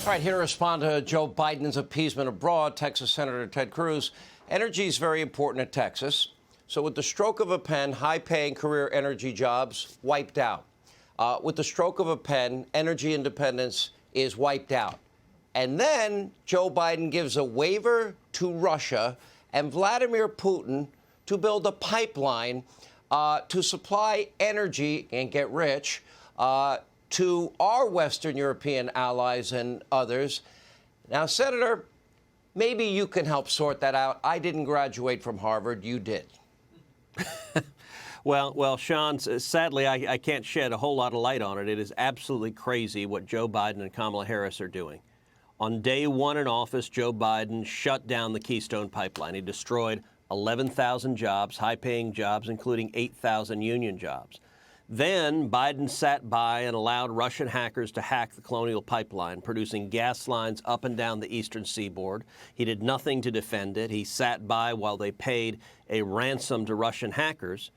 All right, here to respond to Joe Biden's appeasement abroad, Texas Senator Ted Cruz. Energy is very important in Texas. So with the stroke of a pen, high-paying career energy jobs wiped out. With the stroke of a pen, energy independence is wiped out. And then Joe Biden gives a waiver to Russia and Vladimir Putin to build a pipeline to supply energy and get rich to our Western European allies and others. Now, Senator, maybe you can help sort that out. I didn't graduate from Harvard. You did. Well, Sean, sadly, I can't shed a whole lot of light on it. It is absolutely crazy what Joe Biden and Kamala Harris are doing. On day one in office, Joe Biden shut down the Keystone Pipeline. He destroyed 11,000 jobs, high-paying jobs, including 8,000 union jobs. Then Biden sat by and allowed Russian hackers to hack the Colonial Pipeline, producing gas lines up and down the eastern seaboard. He did nothing to defend it. He sat by while they paid a ransom to Russian hackers.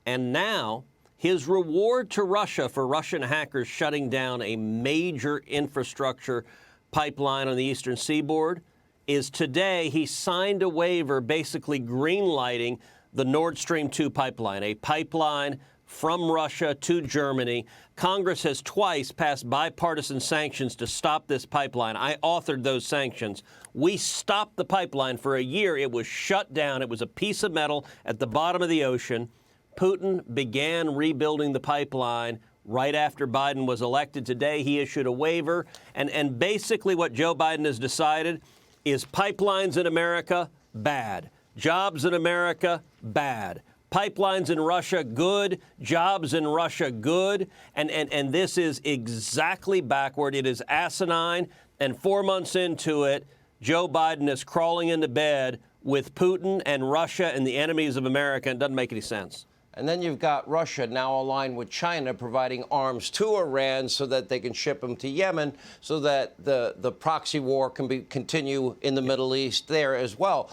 And now his reward to Russia for Russian hackers shutting down a major infrastructure pipeline on the eastern seaboard is today he signed a waiver basically greenlighting the Nord Stream 2 pipeline, a pipeline from Russia to Germany. Congress has twice passed bipartisan sanctions to stop this pipeline. I authored those sanctions. We stopped the pipeline for a year. It was shut down. It was a piece of metal at the bottom of the ocean. Putin began rebuilding the pipeline right after Biden was elected. Today, he issued a waiver. And basically what Joe Biden has decided is pipelines in America, bad. Jobs in America, bad. Pipelines in Russia, good. Jobs in Russia, good. And this is exactly backward. It is asinine. And 4 months into it, Joe Biden is crawling into bed with Putin and Russia and the enemies of America. It doesn't make any sense. And then you've got Russia now aligned with China, providing arms to Iran so that they can ship them to Yemen, so that the proxy war can continue in the Middle East there as well.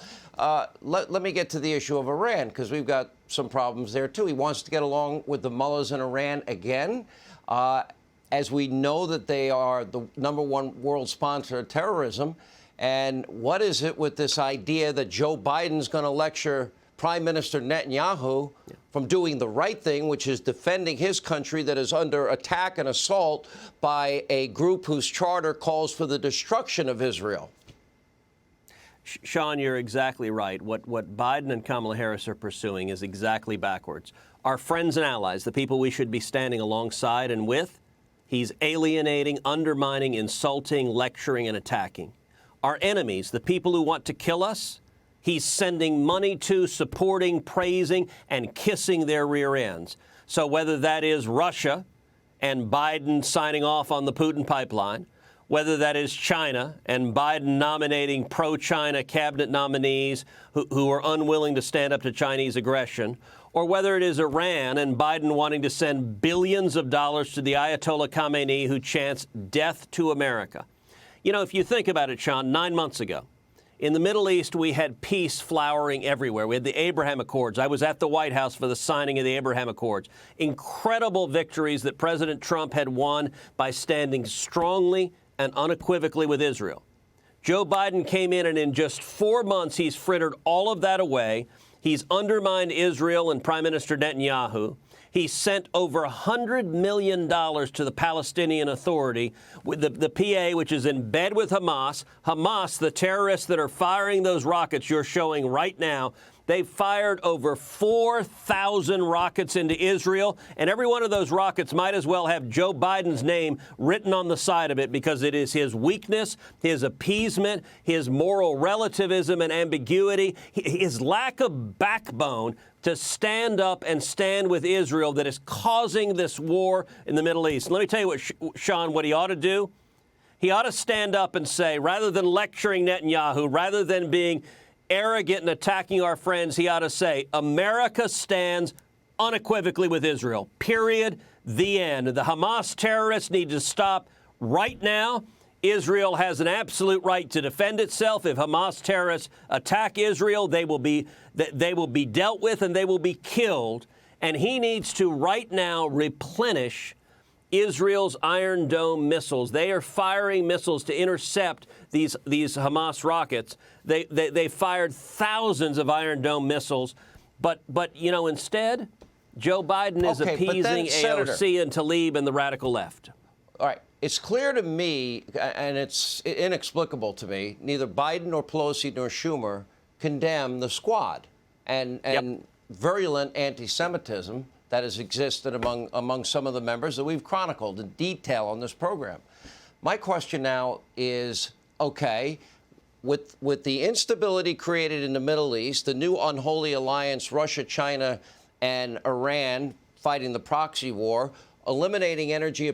Let me get to the issue of Iran, because we've got some problems there, too. He wants to get along with the mullahs in Iran again, as we know that they are the #1 world sponsor of terrorism. And what is it with this idea that Joe Biden's going to lecture Prime Minister Netanyahu from doing the right thing, which is defending his country that is under attack and assault by a group whose charter calls for the destruction of Israel? Sean, you're exactly right. What Biden and Kamala Harris are pursuing is exactly backwards. Our friends and allies, the people we should be standing alongside and with, he's alienating, undermining, insulting, lecturing, and attacking. Our enemies, the people who want to kill us, he's sending money to, supporting, praising, and kissing their rear ends. So whether that is Russia and Biden signing off on the Putin pipeline, whether that is China and Biden nominating pro-China cabinet nominees who are unwilling to stand up to Chinese aggression, or whether it is Iran and Biden wanting to send billions of dollars to the Ayatollah Khamenei who chants death to America. You know, if you think about it, Sean, 9 months ago, in the Middle East, we had peace flowering everywhere. We had the Abraham Accords. I was at the White House for the signing of the Abraham Accords. Incredible victories that President Trump had won by standing strongly and unequivocally with Israel. Joe Biden came in, and in just 4 months, he's frittered all of that away. He's undermined Israel and Prime Minister Netanyahu. He sent over $100 million to the Palestinian Authority, with the PA, which is in bed with Hamas. Hamas, the terrorists that are firing those rockets you're showing right now, they fired over 4,000 rockets into Israel, and every one of those rockets might as well have Joe Biden's name written on the side of it, because it is his weakness, his appeasement, his moral relativism and ambiguity, his lack of backbone to stand up and stand with Israel that is causing this war in the Middle East. Let me tell you what, Sean, what he ought to do. He ought to stand up and say, rather than lecturing Netanyahu, rather than being arrogant and attacking our friends, he ought to say, America stands unequivocally with Israel. Period. The end. The Hamas terrorists need to stop right now. Israel has an absolute right to defend itself. If Hamas terrorists attack Israel, they will be dealt with and they will be killed. And he needs to right now replenish Israel's Iron Dome missiles. They are firing missiles to intercept these Hamas rockets. They fired thousands of Iron Dome missiles, but you know, instead, Joe Biden is appeasing AOC and Tlaib and the radical left. All right. It's clear to me, and it's inexplicable to me, neither Biden nor Pelosi nor Schumer condemn the squad and virulent anti-Semitism that has existed among some of the members that we've chronicled in detail on this program. My question now is, okay, with the instability created in the Middle East, the new unholy alliance, Russia, China, and Iran fighting the proxy war, eliminating energy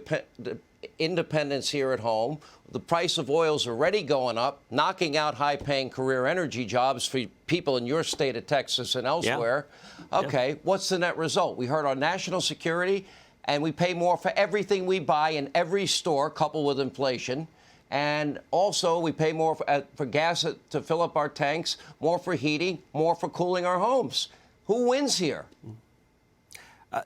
independence here at home, the price of oil is already going up, knocking out high-paying career energy jobs for people in your state of Texas and elsewhere. Yeah. Okay, what's the net result? We heard on national security, and we pay more for everything we buy in every store, coupled with inflation. And also, we pay more for gas to fill up our tanks, more for heating, more for cooling our homes. Who wins here?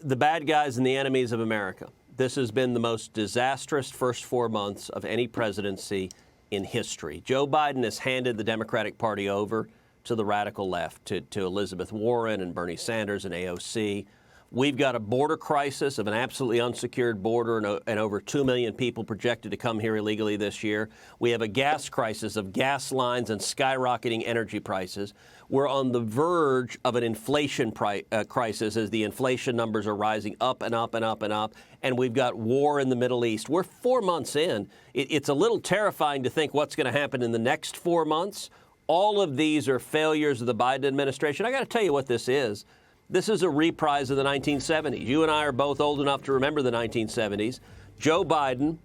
The bad guys and the enemies of America. This has been the most disastrous first 4 months of any presidency in history. Joe Biden has handed the Democratic Party over to the radical left, to Elizabeth Warren and Bernie Sanders and AOC. We've got a border crisis of an absolutely unsecured border and over 2 million people projected to come here illegally this year. We have a gas crisis of gas lines and skyrocketing energy prices. We're on the verge of an inflation crisis as the inflation numbers are rising up and up and up and up. And we've got war in the Middle East. We're 4 months in. It's a little terrifying to think what's going to happen in the next 4 months. All of these are failures of the Biden administration. I got to tell you what this is. This is a reprise of the 1970s. You and I are both old enough to remember the 1970s. Joe Biden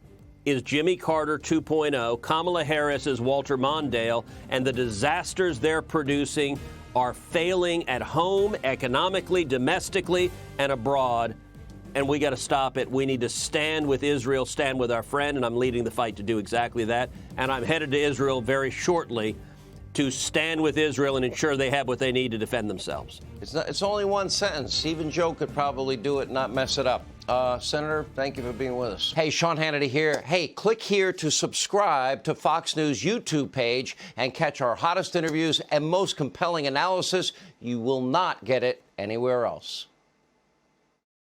is Jimmy Carter 2.0. Kamala Harris is Walter Mondale. And the disasters they're producing are failing at home, economically, domestically, and abroad. And we got to stop it. We need to stand with Israel, stand with our friend. And I'm leading the fight to do exactly that. And I'm headed to Israel very shortly to stand with Israel and ensure they have what they need to defend themselves. It's only one sentence. Even Joe could probably do it and not mess it up. Senator, thank you for being with us. Hey, Sean Hannity here. Hey, click here to subscribe to Fox News YouTube page and catch our hottest interviews and most compelling analysis. You will not get it anywhere else.